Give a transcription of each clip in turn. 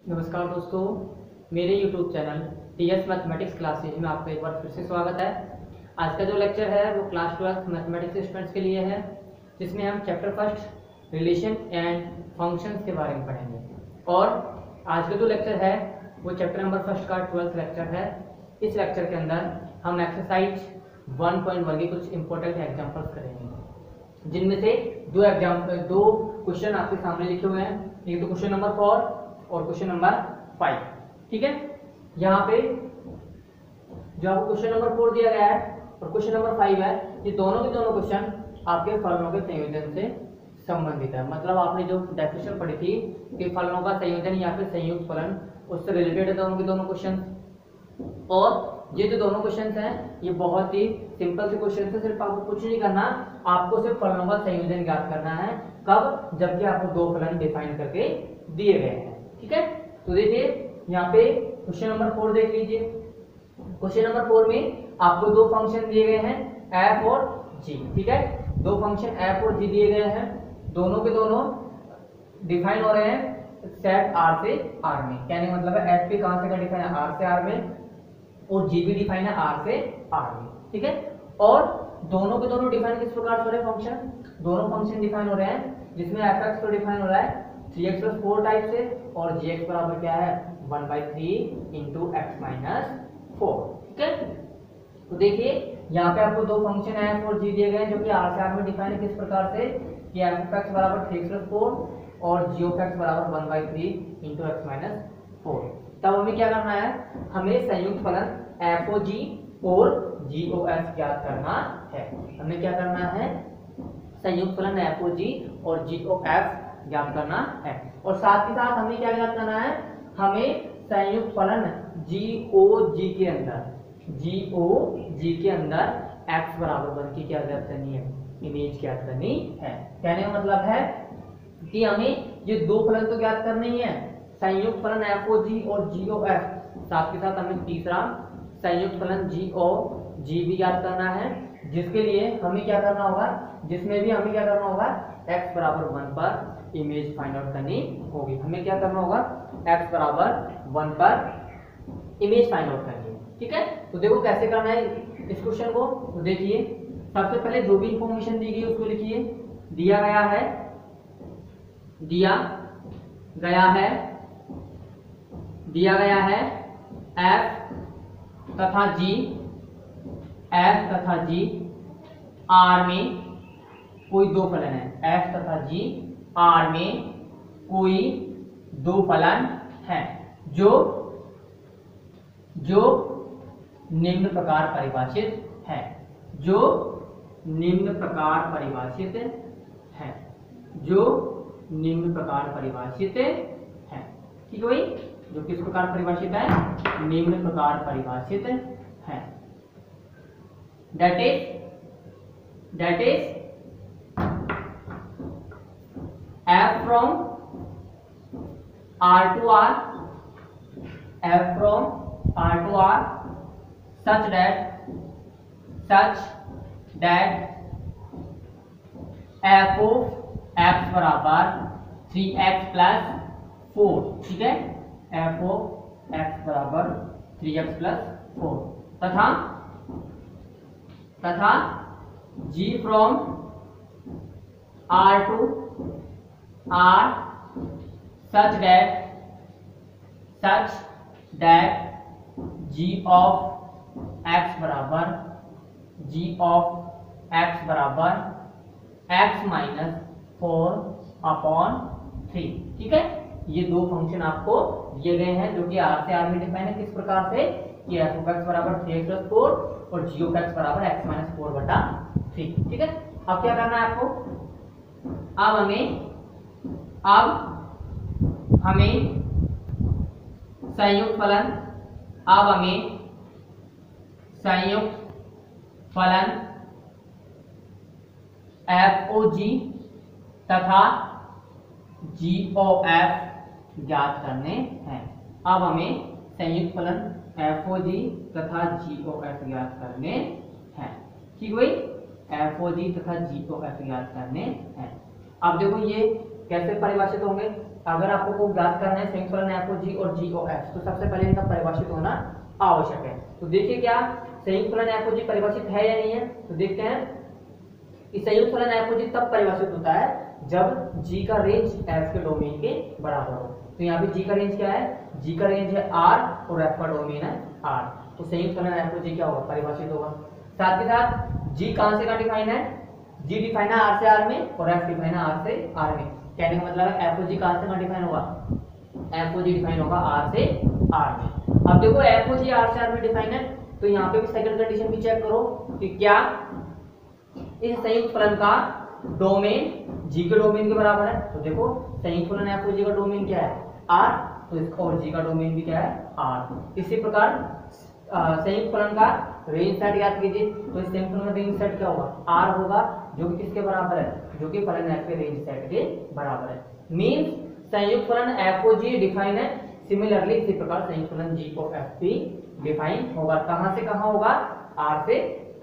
नमस्कार दोस्तों, मेरे YouTube channel TS mathematics classes में आपका एक बार फिर से स्वागत है। आज का जो लेक्चर है वो क्लास 12 मैथमेटिक्स स्टूडेंट्स के लिए है, जिसमें हम chapter first relation and functions के बारे में पढ़ेंगे। और आज का जो लेक्चर है वो चैप्टर नंबर फर्स्ट का 12th लेक्चर है। इस लेक्चर के अंदर हम एक्सरसाइज 1.1 के कुछ इंपॉर्टेंट एग्जाम्पल्स करेंगे, जिनमें से दो क्वेश्चन आपके सामने लिखे हुए हैं। एक तो क्वेश्चन नंबर 4 और क्वेश्चन नंबर 5। ठीक है, यहाँ पे जो आपको क्वेश्चन नंबर 4 दिया गया है और क्वेश्चन नंबर 5 है, ये दोनों के दोनों क्वेश्चन आपके फलनों के संयोजन से संबंधित है। मतलब आपने जो डेफिनेशन पढ़ी थी कि फलनों का संयोजन या फिर संयुक्त फलन, उससे रिलेटेड है दोनों के दोनों क्वेश्चन। और ये जो दोनों क्वेश्चंस हैं ये बहुत ही सिंपल से क्वेश्चन है। सिर्फ आपको कुछ नहीं करना, आपको सिर्फ फलनों का संयोजन ज्ञात करना है। कब? जबकि आपको दो फलन डिफाइन करके दिए गए हैं। ठीक है, तो देखिए यहाँ पे क्वेश्चन नंबर 4 देख लीजिए। क्वेश्चन नंबर 4 में आपको दो फंक्शन दिए गए हैं, एफ और जी। ठीक है, दो फंक्शन एफ और जी दिए गए हैं, दोनों के दोनों डिफाइन हो रहे हैं सेट आर से आर में। कहने का मतलब है एफ पे कहां से का डिफाइन है, आर से आर में, और जी भी डिफाइन है आर से आर में। ठीक है, और दोनों के दोनों डिफाइन किस प्रकार से हो रहे हैं फंक्शन, दोनों फंक्शन डिफाइन हो रहे हैं जिसमें एफ एक्स तो डिफाइन हो रहा है 3x + 4 टाइप से, और gx बराबर क्या है 1/3 × x - 4। ठीक है, तो देखिए यहाँ पे आपको दो फंक्शन f और g दिए गए हैं जो कि r से r में डिफाइन है किस प्रकार से कि f(x) बराबर 3x + 4 और g(x) बराबर 1/3 × x - 4। तब हमें क्या करना है, हमें संयुक्त फलन f(g) और g(f) ज्ञात करना है। हमें क्या करना है, संयुक्त फलन f(g) और g(f) ज्ञात करना है। और साथ ही साथ हमें क्या ज्ञात करना है, हमें संयुक्त फलन GOG के अंदर x बराबर 1 की क्या ज्ञात करनी है, इमेज ज्ञात करनी है। कहने का मतलब है कि हमें ये दो फलन तो ज्ञात करने ही है, संयुक्त फलन FOG और GOF, साथ ही साथ हमें तीसरा संयुक्त फलन GOG भी ज्ञात करना है, जिसके लिए हमें क्या करना होगा, जिसमें भी हमें क्या करना होगा, x बराबर 1 पर इमेज फाइंड आउट करनी होगी। हमें क्या करना होगा, x बराबर 1 पर इमेज फाइंड आउट करनी है। ठीक है, तो देखो कैसे करना है इस क्वेश्चन को। तो देखिए सबसे पहले जो भी इंफॉर्मेशन दी गई उसको लिखिए। दिया गया है f तथा g R में कोई दो फलन है, f तथा g R में कोई दो फलन है जो निम्न प्रकार परिभाषित है, ठीक है भाई, जो किस प्रकार परिभाषित है, निम्न प्रकार परिभाषित है। that is f from R to R such that f of x बराबर 3x + 4। ठीक है, f of x बराबर 3x + 4 तथा g from R to R such that g of x बराबर x - 4/3। ठीक है, ये दो फंक्शन आपको दिए गए हैं जो कि r से r में डिफाइन है किस प्रकार से कि f of x बराबर 3x + 4 और g of x बराबर x - 4/3। ठीक है, अब क्या करना है आपको, अब हमें संयुक्त फलन FOG तथा GOF ज्ञात करने हैं। अब हमें संयुक्त फलन FOG तथा GOF ज्ञात करने हैं। ठीक भाई, FOG तथा GOF ज्ञात करने हैं। अब देखो ये कैसे परिभाषित होंगे, अगर आपको ज्ञात करना है संयुक्त फलन एफ ओ जी और जी ओ एफ, तो सबसे पहले इनका परिभाषित होना आवश्यक है। तो देखिए क्या संयुक्त फलन एफ ओ जी परिभाषित है या नहीं है, तो देखते हैं कि संयुक्त फलन एफ ओ जी तब परिभाषित होता है जब g का रेंज f के डोमेन के बराबर हो। तो यहाँ पे g का रेंज क्या है, g का रेंज है r और f का डोमेन है r, तो संयुक्त फलन एफ ओ जी क्या होगा, परिभाषित होगा। साथ ही साथ g कहां से का डिफाइन है, g डिफाइन है r से r में और f डिफाइन है r से r में। कहने का मतलब है एफ ओ जी कहां से कहां डिफाइन होगा, एफ ओ जी डिफाइन होगा r से r में। अब देखो एफ ओ जी r से r में डिफाइन है, तो यहाँ पे भी सेकंड कंडीशन भी चेक करो कि क्या इस संयुक्त फलन का डोमेन g के डोमेन के बराबर है। तो देखो संयुक्त फलन एफ ओ जी का डोमेन क्या है, r, तो इसका और g का डोमेन भी क्या है, r। इसी प्रकार संयुक्त फलन का रेंज सेट ज्ञात कीजिए, तो इस संयुक्त फलन का रेंज सेट क्या होगा, r होगा, जो कि किसके बराबर है, जो कि फलन f के रेंज सेट के बराबर है। मींस संयुक्त फलन एफ ओ जी डिफाइन है, सिमिलरली इसी प्रकार संयुक्त फलन जी ऑफ एफ भी डिफाइन होगा। कहां से कहां होगा, r से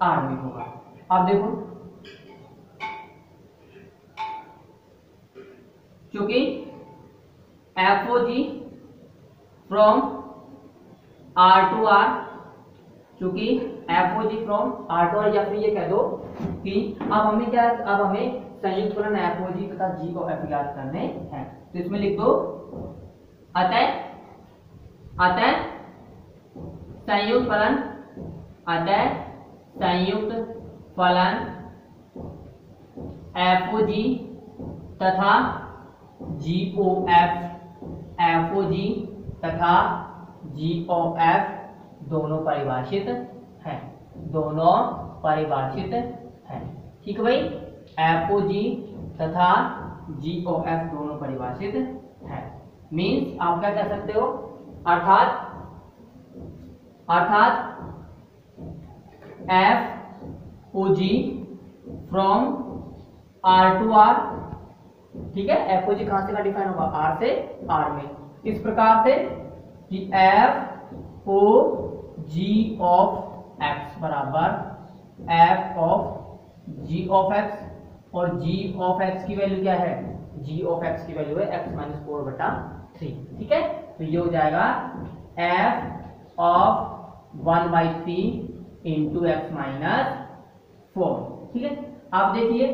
r में होगा। अब देखो क्योंकि f O g from r to r, क्योंकि f O g from r to r, या फिर ये कह दो कि अब हमें क्या, अब हमें संयुक्त फलन एफ ओ जी तथा जी को एफ ज्ञात करने हैं। तो इसमें लिख दो अतः संयुक्त फलन, अतः संयुक्त फलन एफ ओ जी तथा जी ओ एफ, एफ ओ जी तथा जी ओ एफ दोनों परिभाषित हैं, दोनों परिभाषित हैं। ठीक है भाई, एफ ओ जी तथा जी ओ एफ दोनों परिभाषित हैं। मीन्स आप क्या कह सकते हो, अर्थात f O g from R to R, ठीक है, एफ ओ जी कहां से कहां डिफाइन होगा, आर से आर में। इस प्रकार से कि F O G of x बराबर F of G of X, और जी ऑफ एक्स की वैल्यू क्या है, जी ऑफ एक्स की वैल्यू है x माइनस 4/3। ठीक है, तो ये हो जाएगा F of 1/3 into X minus 4। ठीक है, आप देखिए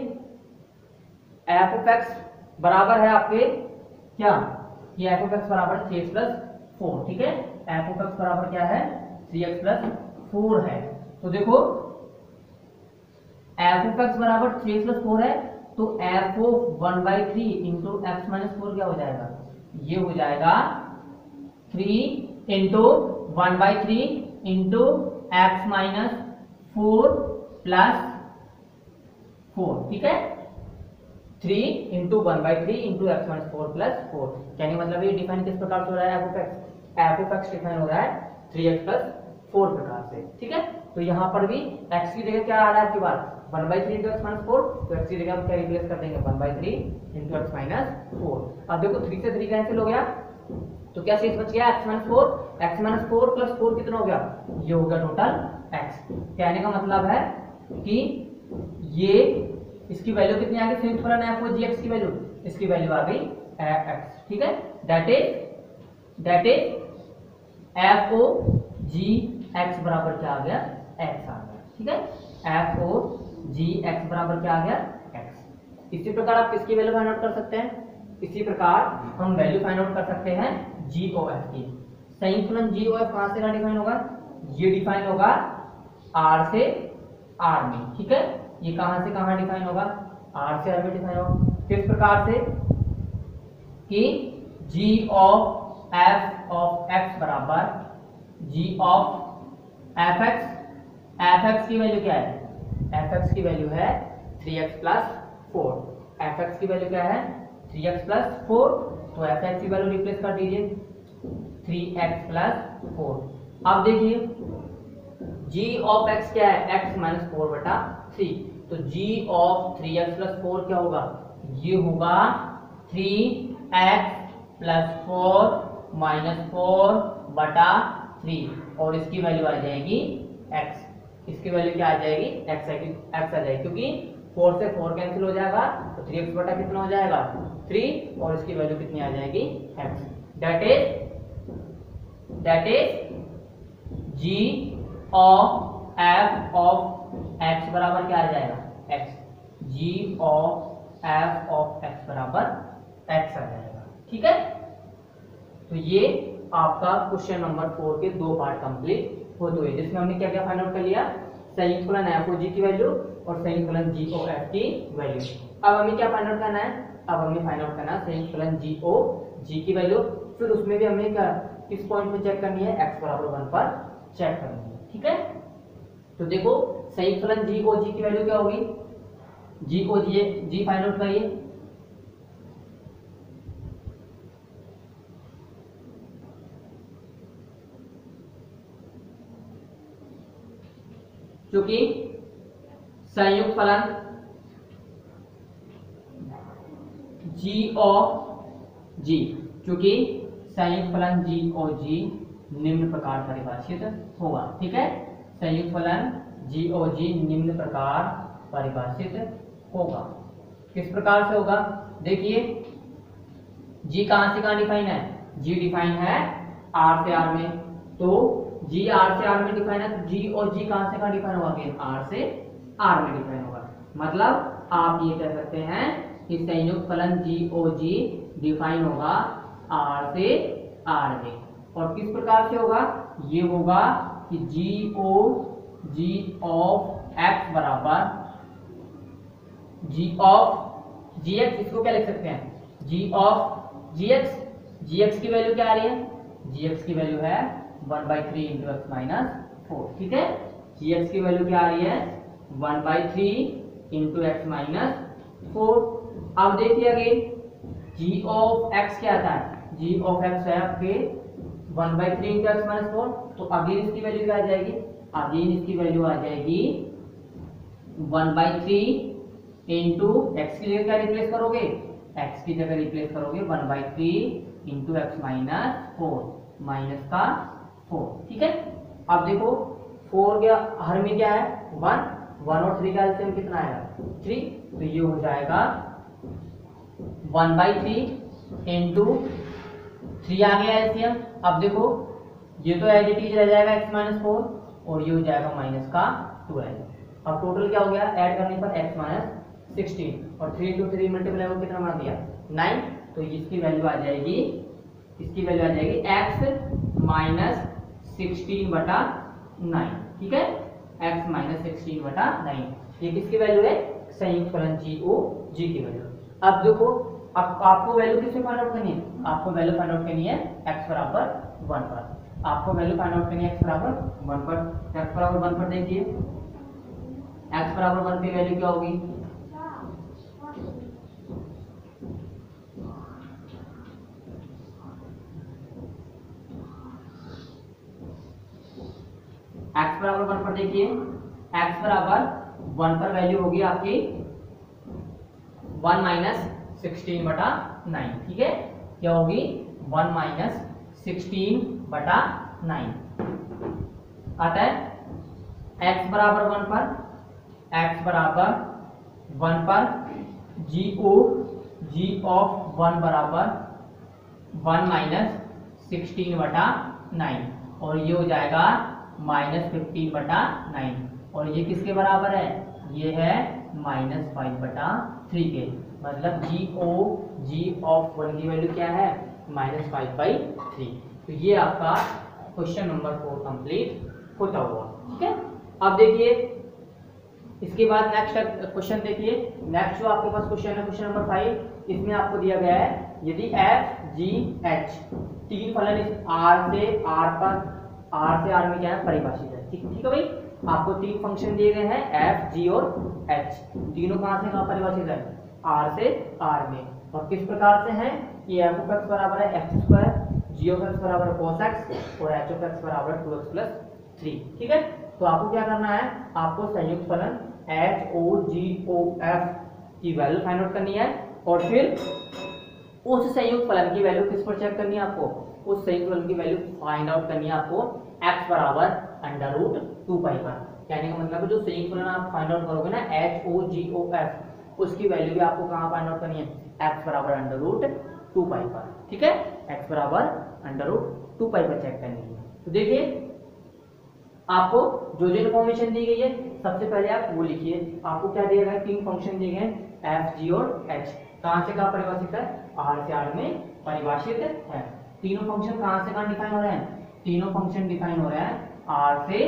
एफ ऑफ एक्स बराबर है आपके क्या, ये एफ ऑफ एक्स बराबर 3x प्लस 4। ठीक है, एफ ऑफ एक्स बराबर क्या है, 3x प्लस 4 है। तो देखो एफ ऑफ एक्स बराबर 3x प्लस 4 है, तो F of 1/3 into X minus 4 क्या हो जाएगा, ये हो जाएगा 3 into 1/3 into X minus 4 plus 4। ठीक है, 3 into 1/3 into X minus 4 plus 4। कहने मतलब ये डिफाइन किस प्रकार से हो रहा है, F of x, F of x define हो रहा है 3x प्लस 4 प्रकार से। ठीक है, तो यहाँ पर भी x की जगह क्या आ रहा है आपके पास, 1/3 इंटू एक्स माइनस 4, तो x की जगह हम क्या रिप्लेस कर देंगे, 1/3 इंटू एक्स माइनस 4। अब देखो 3 से 3 कैंसिल हो गया, तो क्या शेष बच गया, x minus 4, x minus 4 plus 4 कितना हो गया, ये हो गया टोटल x। कहने का मतलब है कि ये इसकी वैल्यू कितनी आ गई, संयुक्त फलन एफ ओ जी एक्स की वैल्यू, इसकी वैल्यू आ गई x। ठीक है, that is f O g x बराबर क्या आ गया, x आ गया। ठीक है, एफ ओ जी एक्स बराबर क्या आ गया, x। इसी प्रकार आप किसकी वैल्यू फाइंड आउट कर सकते हैं, इसी प्रकार हम वैल्यू फाइंड आउट कर सकते हैं जी ओ एफ की। संयुक्त फलन जी ओ एफ कहां से कहां डिफाइन होगा, ये डिफाइन होगा r से r में। ठीक है, ये कहां से कहां डिफाइन होगा, r से r में डिफाइन होगा। किस प्रकार से कि g of f of x बराबर g ऑफ fx की वैल्यू क्या है, fx की वैल्यू है 3x प्लस 4। fx की वैल्यू क्या है, 3x प्लस 4, तो fx की वैल्यू रिप्लेस कर दीजिए 3x प्लस 4। अब देखिए g ऑफ x क्या है, x माइनस 4/3, तो g ऑफ 3x प्लस 4 क्या होगा, ये होगा 3x प्लस 4 माइनस 4/3, और इसकी वैल्यू आ जाएगी x। इसकी वैल्यू क्या आ जाएगी, x आ जाएगी, क्योंकि 4 से 4 कैंसिल हो जाएगा, तो 3x बटा कितना हो जाएगा, 3 और इसकी वैल्यू कितनी आ जाएगी x। That is g of f of x बराबर क्या आ जाएगा x। g of f of x बराबर x आ जाएगा। ठीक है, तो ये आपका क्वेश्चन नंबर 4 के 2 पार्ट कंप्लीट होते हुए, जिसमें हमने क्या क्या फाइंड आउट कर लिया, संयुक्त फलन f ओ g की वैल्यू और संयुक्त फलन g ओ f की वैल्यू। अब हमें क्या फाइंड आउट करना है, अब हमें फाइंड आउट करना है संयुक्त फलन g ओ g की वैल्यू। फिर उसमें भी हमें क्या किस पॉइंट पे चेक करनी है, x बराबर 1 पर चेक करनी है। ठीक है, तो देखो संयुक्त फलन g ओ g की वैल्यू क्या होगी, g ओ g फाइंड आउट करिए। क्योंकि संयुक्त फलन g और g, क्योंकि संयुक्त फलन g और g निम्न प्रकार परिभाषित होगा। ठीक है, संयुक्त फलन g और g निम्न प्रकार परिभाषित होगा। किस प्रकार से होगा, देखिए g कहां से कहां डिफाइन है, g डिफाइन है r से r में, तो g r से r में डिफाइन है, तो g और g कहां से कहां डिफाइन होगा, r से r में डिफाइन होगा। मतलब आप ये कह सकते हैं कि संयुक्त फलन g और g डिफाइन होगा r से r में। और किस प्रकार से होगा, ये होगा कि g ऑफ x बराबर g ऑफ gx, इसको क्या लिख सकते हैं, g ऑफ gx की वैल्यू क्या आ रही है, gx की वैल्यू है 1/3 इंटू एक्स माइनस 4। ठीक है, gx की वैल्यू क्या आ रही है 1/3 इंटू एक्स माइनस 4। अब देखिए अगेन g ऑफ x क्या आता है, g ऑफ x है आपके 1/3 इंटू एक्स माइनस 4, तो अगेन इसकी वैल्यू क्या आ जाएगी, अगेन इसकी वैल्यू आ जाएगी 1/3 इंटू एक्स की जगह क्या रिप्लेस करोगे, x की जगह रिप्लेस करोगे 1/3 इंटू एक्स माइनस 4 माइनस का 4। ठीक है, अब देखो 4 के हर में क्या है 1 और 3 का एलसीएम कितना आएगा 3, तो ये हो जाएगा 1/3 इंटू 3 आ गया एलसीएम। अब देखो ये तो एज इट इज रह जाएगा x माइनस 4 और ये हो जाएगा माइनस का 12। अब टोटल क्या हो गया, ऐड करने पर x माइनस 16 और 3 इंटू 3 मल्टीप्लाई हो कितना बना दिया 9, तो इसकी वैल्यू आ जाएगी, इसकी वैल्यू आ जाएगी x माइनस 16/9। ठीक है, x माइनस 16/9, ये किसकी वैल्यू है, संयुक्त फलन g ओ g की वैल्यू। अब देखो अब आपको वैल्यू किससे फाइंड आउट करनी है, आपको वैल्यू फाइंड आउट करनी है x बराबर 1 पर, आपको वैल्यू फाइंड आउट करनी है x बराबर 1 पर। x बराबर 1 पर देखिए x बराबर 1 पे वैल्यू क्या होगी, x बराबर 1 पर देखिए x बराबर 1 पर वैल्यू होगी आपकी 1 माइनस 16/9। ठीक है, क्या होगी 1 माइनस 16/9 आता है। x बराबर 1 पर, x बराबर 1 पर g ऑफ 1 बराबर 1 माइनस 16/9 और ये हो जाएगा माइनस 15/9 और ये किसके बराबर है, ये है माइनस 5/3 के। मतलब जी ऑफ 1 की वैल्यू क्या है माइनस 5/3। तो ये आपका क्वेश्चन नंबर 4 कंप्लीट होता हुआ। ठीक है, अब देखिए इसके बाद नेक्स्ट क्वेश्चन देखिए, नेक्स्ट जो आपके पास क्वेश्चन है क्वेश्चन नंबर 5, इसमें आपको दिया गया है यदि f g h तीन फलन इस r से r में क्या है परिभाषित है। ठीक है भाई, आपको तीन फंक्शन दिए गए हैं f g और h, तीनों कहां से कहां परिभाषित है r से r में, और किस प्रकार से हैं कि f of x बराबर है x², g of x बराबर है cos x और h of x बराबर है 2x + 3। ठीक है, तो आपको क्या करना है, आपको संयुक्त फलन h o g o f की वैल्यू फाइंड आउट करनी है और फिर उस संयुक्त फलन की वैल्यू किस पर चेक करनी है, आपको उस संयुक्त फलन की वैल्यू फाइंड आउट करनी है आपको x बराबर √2π पर। कहने का मतलब है जो संयुक्त फलन आप फाइंड आउट करोगे ना h o g o f, उसकी वैल्यू भी आपको कहां फाइंड आउट करनी है x बराबर अंडर रूट 2 पाई पर, ठीक है, x बराबर अंडर रूट 2 पाई पर चेक करनी है। तो देखिए आपको जो जो इन्फॉर्मेशन दी गई है सबसे पहले आप वो लिखिए। आपको क्या दिया गया है, 3 फंक्शन दिए गए हैं एफ जी और एच। कहाँ से कहाँ परिभाषित है, आर से आर में परिभाषित है। तीनों फंक्शन कहाँ से कहाँ डिफाइन हो रहे हैं, तीनों फंक्शन डिफाइन हो रहे हैं आर से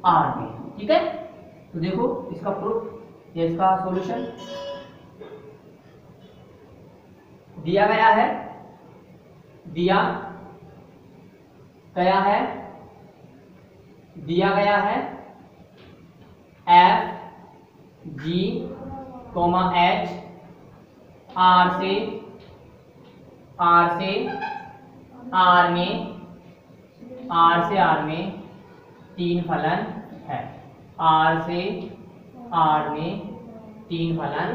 आर में, ठीक है। तो देखो इसका प्रूफ या इसका सॉल्यूशन दिया गया है, दिया गया है f g comma h R से आर में 3 फलन है, आर से आर में 3 फलन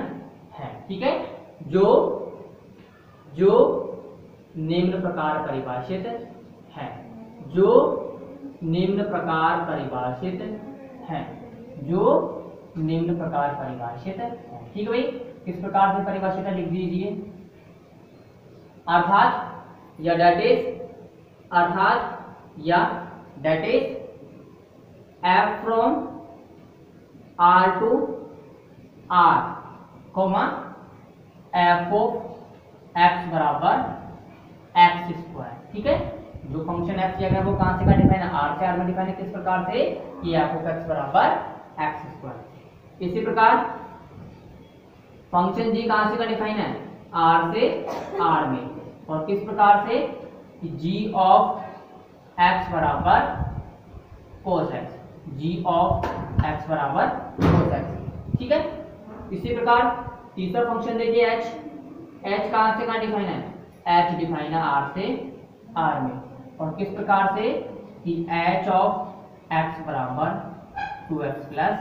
है, ठीक है। जो निम्न प्रकार परिभाषित है, जो निम्न प्रकार परिभाषित है, जो निम्न प्रकार परिभाषित है, ठीक है भाई। किस प्रकार से परिभाषित है लिख दीजिए। अर्थात या that is f from R to R comma f of x बराबर एक्स स्क्वायर, ठीक है। जो फंक्शन एफ दिया गया वो कहां से का डिफाइन है, आर से आर में डिफाइन है। किस प्रकार से, कि एफ ऑफ एक्स बराबर एक्स स्क्वायर। इसी प्रकार फंक्शन जी कहां से का डिफाइन है, आर से आर में, और किस प्रकार से, कि जी ऑफ एक्स बराबर cos x, g of x बराबर कोस एक्स, ठीक है। इसी प्रकार तीसरा फंक्शन देखिए एच, एच कहां से कहां डिफाइन है, एच डिफाइन है आर से आर में, और किस प्रकार से, कि एच ऑफ एक्स बराबर 2x प्लस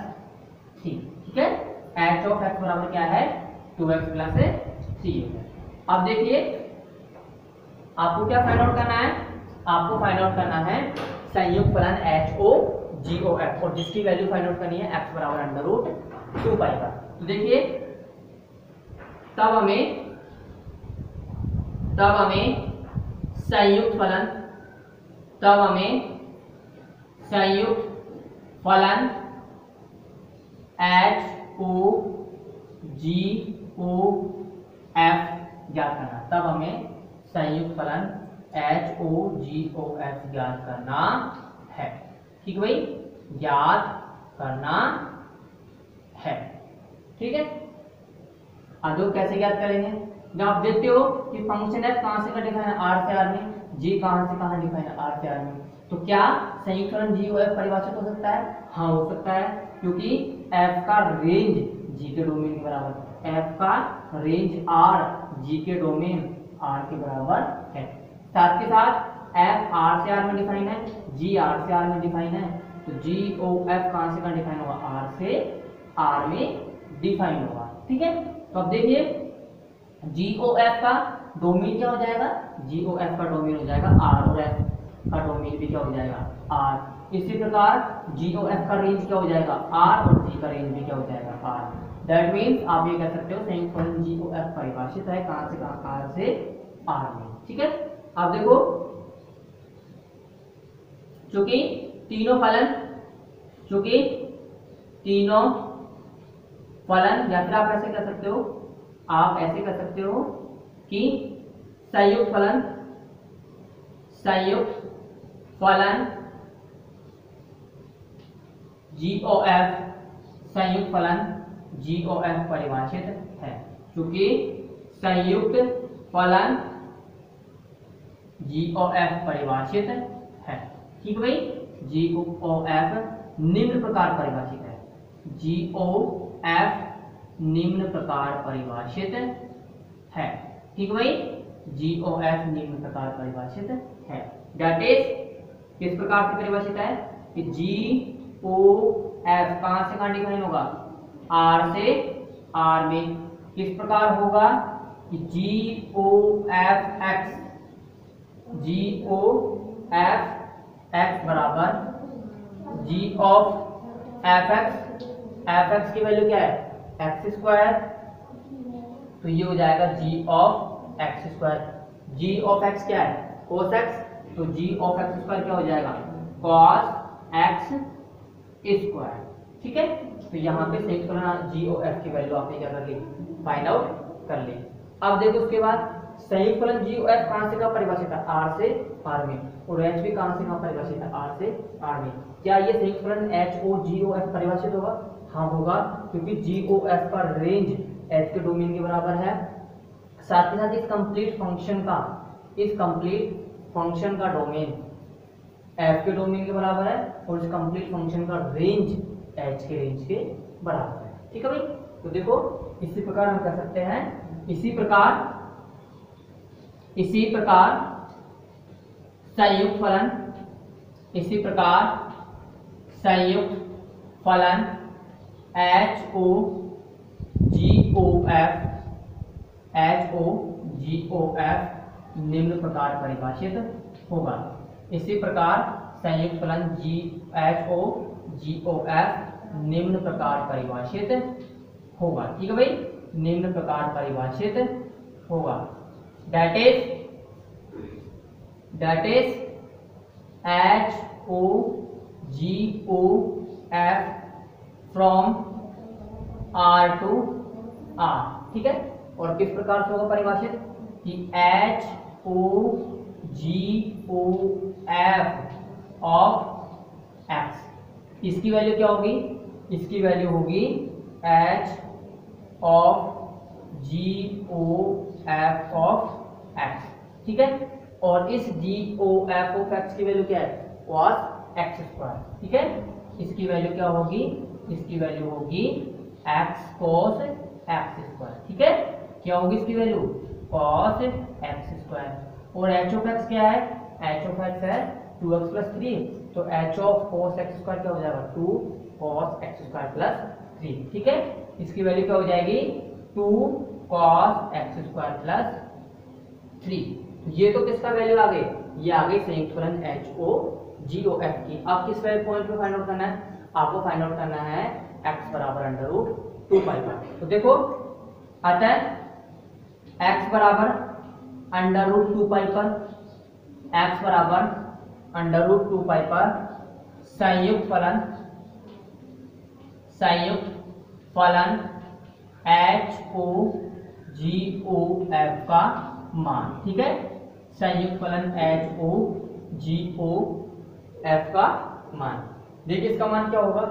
3, ठीक है। एच ऑफ एक्स बराबर क्या है, 2x प्लस 3। अब देखिए आपको क्या फाइंड आउट करना है, आपको फाइंड आउट करना है संयुक्त फलन H o g o F, और जिसकी वैल्यू फाइंड आउट करनी है x बराबर अंडर रूट 2 पाई का। तो देखिए तब हमें संयुक्त फलन H o g o F ज्ञात करना, तब हमें संयुक्त फलन H o g o F ज्ञात करना है, ठीक है भाई, ज्ञात करना है, ठीक है। अब जो कैसे ज्ञात करेंगे, जब आप देखते हो कि फंक्शन एफ कहां से का डिफाइन है, आर से आर में, जी कहां से कहां डिफाइन है, आर से आर में, तो क्या संयुक्त फलन जी ओ एफ परिभाषित हो सकता है, हाँ हो सकता है, क्योंकि एफ का रेंज जी के डोमेन के बराबर, एफ का रेंज आर जी के डोमेन आर के बराबर है। साथ के साथ एफ आर से आर में डिफाइन है, जी आर से आर में डिफाइन है, तो जी ओ एफ कहां से कहां डिफाइन होगा, आर से आर में डिफाइन होगा, ठीक है। तो अब देखिए जी ओ एफ का डोमेन क्या हो जाएगा, जी ओ एफ का डोमेन हो जाएगा आर, और एफ का डोमेन भी क्या हो जाएगा, आर। इसी प्रकार जी ओ एफ का रेंज क्या हो जाएगा, आर, और जी का रेंज भी क्या हो जाएगा, आर। दैट मीन्स आप ये कह सकते हो संयुक्त फलन जी ओ एफ परिभाषित है कहां से कहां, आर से आर में, ठीक है। अब देखो चूंकि तीनों फलन, या फिर आप ऐसे कह सकते हो, आप ऐसे कह सकते हो कि संयुक्त फलन GOF, संयुक्त फलन GOF परिभाषित है, क्योंकि संयुक्त फलन GOF परिभाषित है, ठीक भाई। GOF निम्न प्रकार परिभाषित है, GOF निम्न प्रकार परिभाषित है, ठीक भाई। GOF निम्न प्रकार परिभाषित है, दैट इज किस प्रकार से परिभाषित है, कि GOF कहां से कहां डिफाइन होगा, R से R में। किस प्रकार होगा, कि GOF बराबर G ऑफ fx, fx की वैल्यू क्या है, एक्स स्क्वायर तो ये हो जाएगा G of x square. G of x क्या है? cos x, तो जी ऑफ एक्स स्क्वायर क्या हो जाएगा? cos x square. ठीक है, तो यहाँ पे संयुक्त फलन जी ओ एफ की वैल्यू आपने क्या कर ली? फाइंड आउट कर ली। अब देखो उसके बाद संयुक्त फलन जी ओ एफ कहाँ से कहाँ परिभाषित है? आर से आर में, और एच भी कहाँ से कहाँ परिभाषित है? आर से आर में। क्या ये संयुक्त फलन H o g o F परिभाषित होगा? हाँ होगा, क्योंकि जी ओ एफ का रेंज एच के डोमेन के बराबर है। साथ ही साथ इस कंप्लीट फंक्शन का डोमेन एफ के डोमेन के बराबर है, और इस कंप्लीट फंक्शन का रेंज एच के रेंज के बराबर है। ठीक है भाई, तो देखो इसी प्रकार हम कह सकते हैं, इसी प्रकार संयुक्त फलन H o g o F निम्न प्रकार परिभाषित होगा। इसी प्रकार संयुक्त फलन H o g o F निम्न प्रकार परिभाषित होगा। ठीक है भाई, निम्न प्रकार परिभाषित होगा। That is h o g o f from R to R. ठीक है, और किस प्रकार से होगा परिभाषित? कि h o g o f of x, इसकी वैल्यू क्या होगी? इसकी वैल्यू होगी h of g o f of x. ठीक है, और इस g o f of x की वैल्यू क्या है? cos x square. ठीक है, इसकी वैल्यू क्या होगी? इसकी वैल्यू होगी एक्स cos एक्स स्क्वायर। ठीक है, क्या होगी इसकी वैल्यू? cos x square. और एच ऑफ एक्स क्या है? एच ऑफ एक्स है 2x प्लस 3, तो H of cos x square क्या हो जाएगा? 2 cos एक्स स्क्वायर प्लस 3। ठीक है, इसकी वैल्यू क्या हो जाएगी? 2 cos एक्स स्क्वायर प्लस 3। ये तो किसका वैल्यू आ गई? ये आ गई संयुक्त फलन H o g o F की। अब किस पॉइंट पे फाइंड आउट करना है? आपको फाइंड आउट करना है x बराबर अंडर रूट 2 पाई पर। तो देखो अतः x बराबर अंडर रूट 2 पाई पर, x बराबर अंडर रूट 2 पाई पर संयुक्त फलन H o g o F का मान। ठीक है, संयुक्त फलन H o g o F का मान। देखिए इसका मान क्या होगा?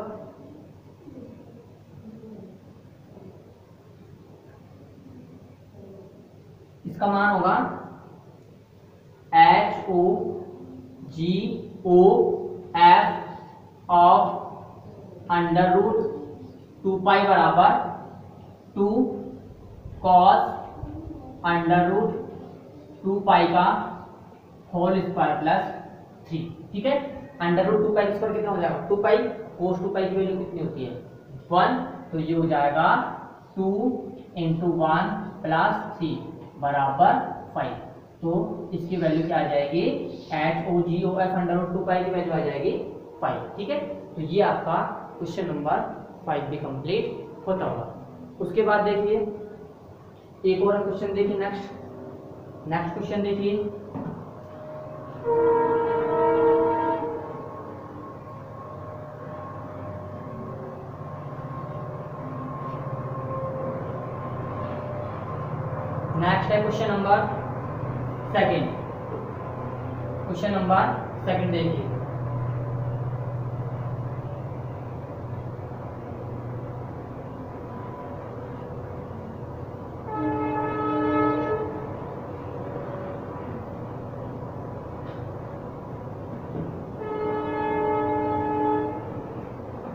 इसका मान होगा h o g o f of under root 2 pi बराबर 2 कॉस अंडर रूट 2 पाई का होल स्क्वायर प्लस 3। ठीक है, अंडर रूट 2 पाई स्क्वायर कितना हो जाएगा? 2 पाई। कोस 2 पाई की वैल्यू कितनी होती है? 1, तो ये हो जाएगा 2 इंटू 1 प्लस 3 बराबर 5। तो इसकी वैल्यू क्या आ जाएगी? H o g o F under root 2 पाई की वैल्यू आ जाएगी 5। ठीक है, तो ये आपका क्वेश्चन नंबर 5 भी कंप्लीट होता होगा। उसके बाद देखिए एक और क्वेश्चन देखिए, नेक्स्ट क्वेश्चन देखिए। नेक्स्ट है question number second. Question number second देखिए।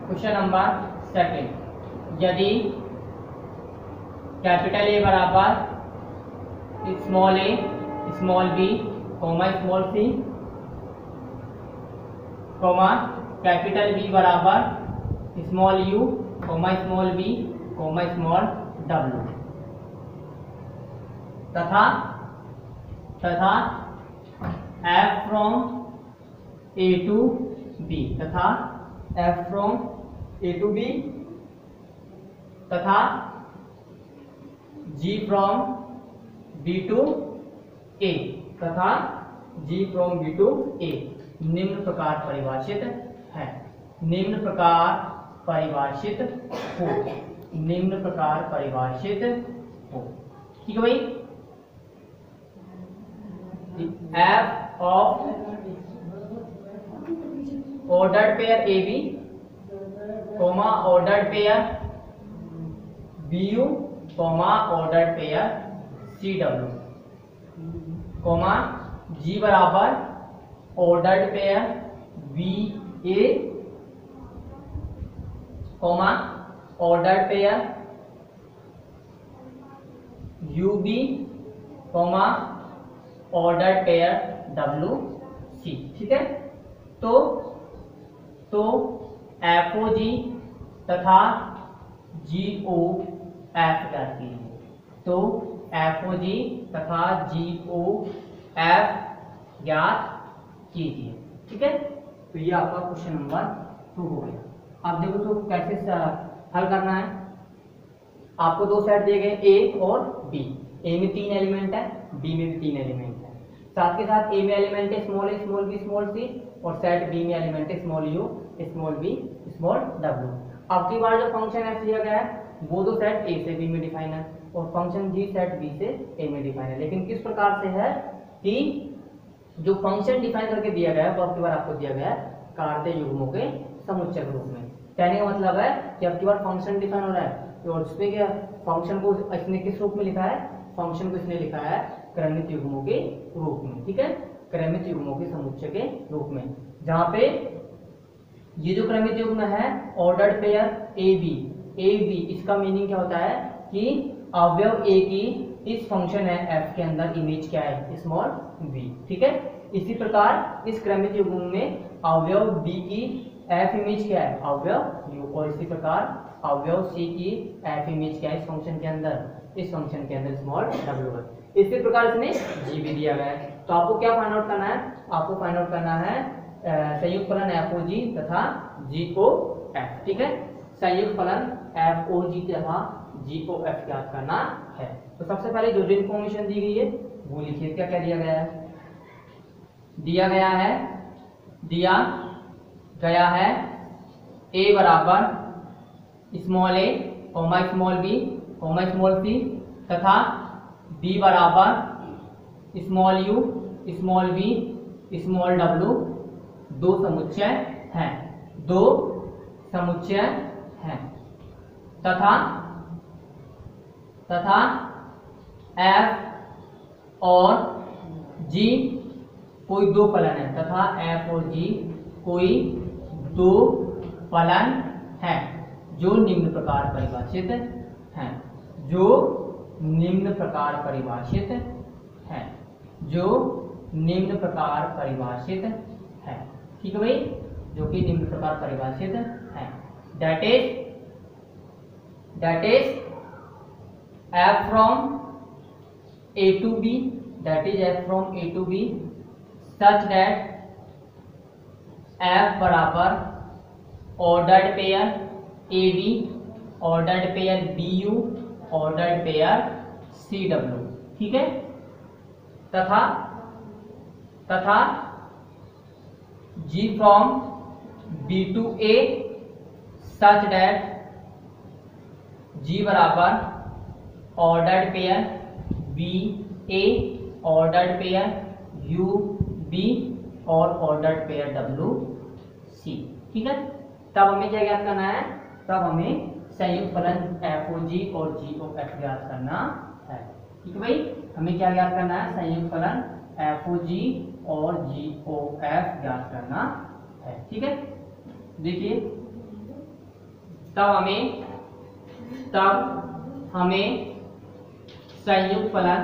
क्वेश्चन नंबर सेकंड, यदि कैपिटल ए बराबर small a small b comma small c comma capital B बराबर small u comma small b comma small डब्ल्यू तथा f from A to B तथा f from A to B तथा G from B to A तथा G from B to A निम्न प्रकार परिभाषित है। निम्न प्रकार परिभाषित हो, निम्न प्रकार परिभाषित हो। ठीक है भाई। F of ordered pair AB, ordered pair BU, ordered pair CW, G बराबर ordered pair BA, ordered pair UB, ordered pair WC। ठीक है। तो FOG तथा GOF ज्ञात कीजिए। तो FOG तथा GOF ज्ञात कीजिए। ठीक है। तो ये आपका क्वेश्चन नंबर 2 हो गया। अब देखो तो कैसे हल करना है। आपको दो सेट दिए गए A और B। A में 3 एलिमेंट है, B में भी 3 एलिमेंट है। साथ के साथ A में एलिमेंट है small a, small b, small c और सेट B में एलिमेंट है small u, small b, small w। अब की बार जो फंक्शन f दिया गया है वो दो सेट A से B में डिफाइन है और फंक्शन g सेट B से A में डिफाइन है। लेकिन किस प्रकार से है कि जो फंक्शन डिफाइन करके दिया गया है वो अब की बार आपको दिया गया है कार्तीय युग्मों के समुच्चय के रूप में। कहने का मतलब है कि अब की बार फंक्शन डिफाइन हो रहा है तो उसमें क्या फंक्शन को इसने किस रूप में लिखा है, फंक्शन को इसने लिखा है क्रमित युग्मों के रूप में। ठीक है। क्रमित युग्मों के समुच्चय के रूप में, जहां पे ये जो क्रमित युग्म है ऑर्डर्ड पेयर AB, इसका मीनिंग क्या होता है कि अवयव A की इस फंक्शन है f के अंदर इमेज क्या है, स्मॉल b। ठीक है। इसी प्रकार इस क्रमित युग्म में अवयव B की f इमेज क्या है, अवयव u, और इसी प्रकार अवयव C की f इमेज क्या है इस फंक्शन के अंदर, इस फंक्शन के अंदर स्मॉल w है। इसी प्रकार इसने g भी दिया गया है। तो आपको क्या फाइंड आउट करना है, आपको फाइंड आउट करना है संयुक्त फलन FOG तथा GOF। ठीक है। संयुक्त फलन FOG तथा GOF ज्ञात करना है। तो सबसे पहले जो इन्फॉर्मेशन दी गई है वो लिखिए। क्या क्या दिया गया है, दिया गया है A बराबर small a, small b, small c तथा B बराबर small u, small b, small w दो समुच्चय हैं तथा f और g कोई दो फलन है, तथा f और g कोई दो फलन है जो निम्न प्रकार परिभाषित हैं, जो निम्न प्रकार परिभाषित है। ठीक है भाई, जो कि निम्न प्रकार परिभाषित है। That is f from A to B, that is f from A to B such that f बराबर ordered pair AB, ordered pair BU, ordered pair CW। ठीक है। तथा G from B to A such that G बराबर ordered pair BA, ordered pair UB और ordered pair WC। ठीक है। तब हमें क्या ज्ञात करना है, तब हमें संयुक्त फलन FOG और GOF ज्ञात करना है। ठीक है भाई, हमें क्या ज्ञात करना है, संयुक्त फलन FOG और GOF ज्ञात करना है। ठीक है। देखिए तब हमें संयुक्त फलन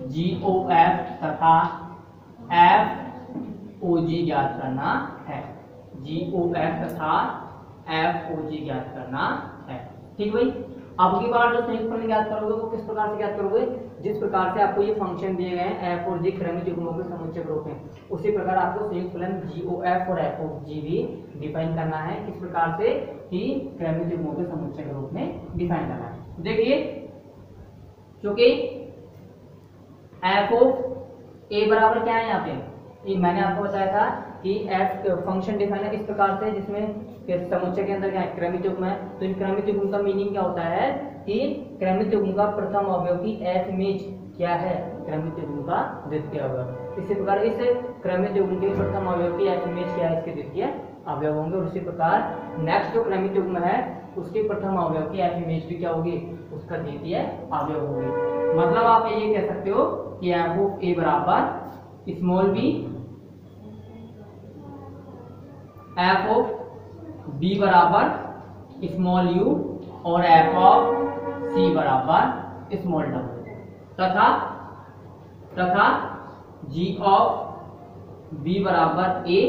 GOF तथा FOG ज्ञात करना है। GOF तथा FOG ज्ञात करना है। ठीक भाई। अब की बार जो संयुक्त फलन ज्ञात करोगे वो किस प्रकार से ज्ञात करोगे, जिस प्रकार से आपको ये फंक्शन दिए गए हैं एफ और जी क्रमिक युग्मों के समुच्चय ग्रुप हैं, उसी प्रकार आपको संयुक्त फलन GOF और FOG भी डिफाइन करना है। किस प्रकार से कि क्रमिक युग्मों के समुच्चय ग्रुप में डिफाइन करना है। देखिए क्योंकि एफ ऑफ ए बराबर क्या है यहाँ पे, मैंने आपको बताया था कि एफ फंक्शन डिफाइन है इस प्रकार से जिसमें समुच्चय के अंदर क्या है क्रमिक युग्म है। तो इन क्रमिक युग्म का मीनिंग क्या होता है कि क्रमिक युग्म का प्रथम अवयव की एफ इमेज क्या है, क्रमिक युग्म का द्वितीय अवयव। इसी प्रकार इस क्रमिक युग्म के प्रथम अवयव की एफ इमेज क्या है, इसके द्वितीय अवयव होंगे। और इसी प्रकार नेक्स्ट जो क्रमिक युग्म है उसके प्रथम अवयव की एफ इमेज भी क्या होगी, उसका द्वितीय अवयव होगी। मतलब आप ये कह सकते हो कि एफ ऑफ ए बराबर small b, f of b बराबर स्मॉल यू और एफ ऑफ सी बराबर स्मॉल डब्ल्यू तथा जी ऑफ बी बराबर ए,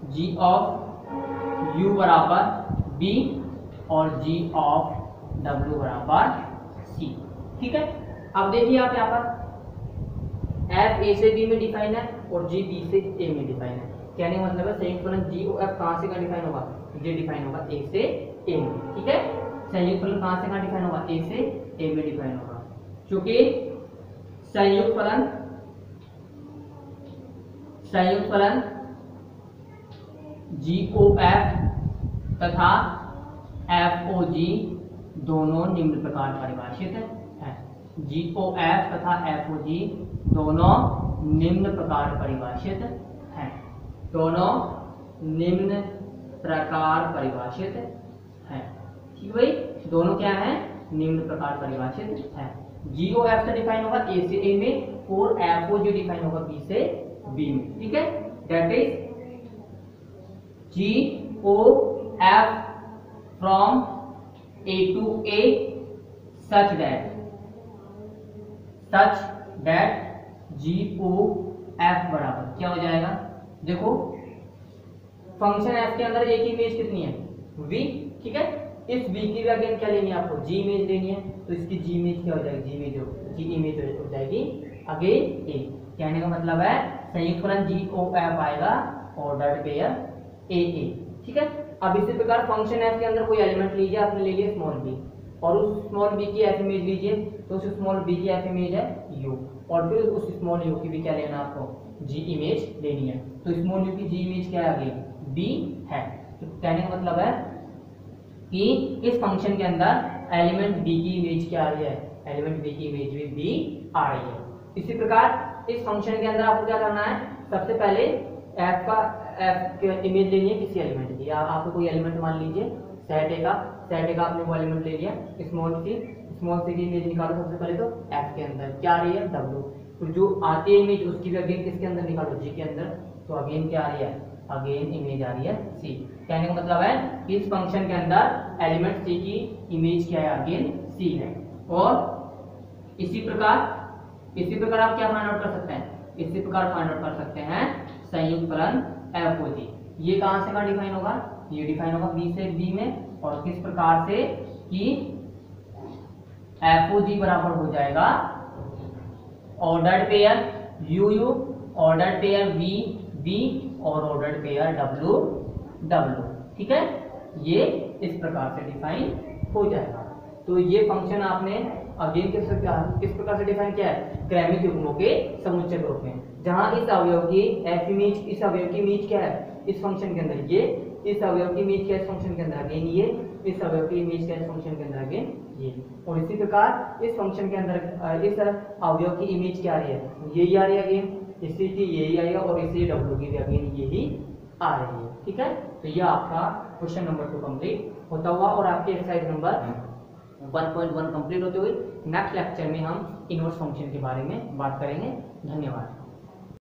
जी ऑफ यू बराबर बी और जी ऑफ डब्ल्यू बराबर सी। ठीक है, अब देखिए आप यहाँ पर एफ ए से बी में डिफाइन है और जी बी से ए में डिफाइन है। कहने का मतलब है संयुक्त फलन GOF कहाँ से कहाँ डिफाइन होगा, ये डिफाइन होगा ए से ए में। ठीक है, संयुक्त फलन कहाँ से कहाँ डिफाइन होगा, ए से ए में डिफाइन होगा। क्योंकि संयुक्त फलन GOF तथा FOG दोनों निम्न प्रकार परिभाषित है। GOF तथा FOG दोनों निम्न प्रकार परिभाषित हैं, दोनों निम्न प्रकार परिभाषित हैं। ठीक भाई, दोनों क्या है, निम्न प्रकार परिभाषित है। GOF से डिफाइन होगा ए से ए में और FOG डिफाइन होगा बी से बी में। ठीक है, that is GOF from A to A such that GOF बराबर क्या हो जाएगा, देखो फंक्शन f के अंदर a की इमेज कितनी है, v। ठीक है, इस v की भी अगेन क्या लेनी है आपको, g इमेज लेनी है। तो इसकी g इमेज क्या हो जाएगी, g इमेज हो जाएगी अगेन a। कहने का मतलब है संयुक्त फलन GOF आएगा ऑर्डर्ड पेयर AA। ठीक है, अब इसी प्रकार फंक्शन f के अंदर कोई एलिमेंट लीजिए, आपने ले लिया स्मॉल b और उस स्मॉल b की f इमेज लीजिए, तो उस स्मॉल b की f इमेज है u और फिर उस स्मॉल u की भी क्या लेना आपको, g इमेज लेनी है। तो स्मॉल u की g इमेज क्या है आगे, b है। तो कहने का मतलब है कि इस फंक्शन के अंदर एलिमेंट b की इमेज क्या आ रही है, एलिमेंट b की इमेज भी b आ रही है। इसी प्रकार इस फंक्शन के अंदर आपको क्या करना है, सबसे पहले f इमेज लेनी है किसी एलिमेंट की। आपको कोई एलिमेंट मान लीजिए सेट ए का आपने वो एलिमेंट ले लिया, स्मॉल सी की इमेज निकालो। सबसे पहले तो f के अंदर क्या आ रही है, w। तो जो आती है इमेज उसकी भी अगेन किसके अंदर निकालो, g के अंदर। तो अगेन क्या आ रही है, अगेन इमेज आ रही है c। कहने का मतलब है कि इस फंक्शन के अंदर एलिमेंट c की इमेज क्या है, अगेन c है। और इसी प्रकार आप क्या फाइंड आउट कर सकते हैं, इसी प्रकार फाइंड आउट कर सकते हैं संयुक्त फलन FOG। ये कहाँ से कहाँ डिफाइन होगा, ये डिफाइन होगा b से b में। और किस प्रकार से कि FOG बराबर हो जाएगा ordered pair UU, ordered pair VB और ऑर्डर्ड पेयर WW। ठीक है, ये इस प्रकार से डिफाइन हो जाएगा। तो ये फंक्शन आपने अगेन किस प्रकार से डिफाइन किया है, क्रमिक युग्मों के समुच्चय ग्रुप में, जहां इस अवयव की f इमेज, इस अवयव की इमेज क्या है इस फंक्शन के अंदर, ये इस अवयव की इमेज क्या है इस फंक्शन के अंदर, अगेन ये इस अवयव की इमेज क्या है इस फंक्शन के अंदर, अगेन ये। और इसी प्रकार इस फंक्शन के अंदर इस अवयव की इमेज क्या आ रही है, यही आ रही है अगेन, इसी की यही आएगा और इसी w की भी अगेन यही आ रही है। ठीक है, तो यह आपका क्वेश्चन नंबर 2 कंप्लीट होता हुआ और आपके एक्सरसाइज नंबर 1.1 कंप्लीट होते हुए नेक्स्ट लेक्चर में हम इनवर्स फंक्शन के बारे में बात करेंगे। धन्यवाद।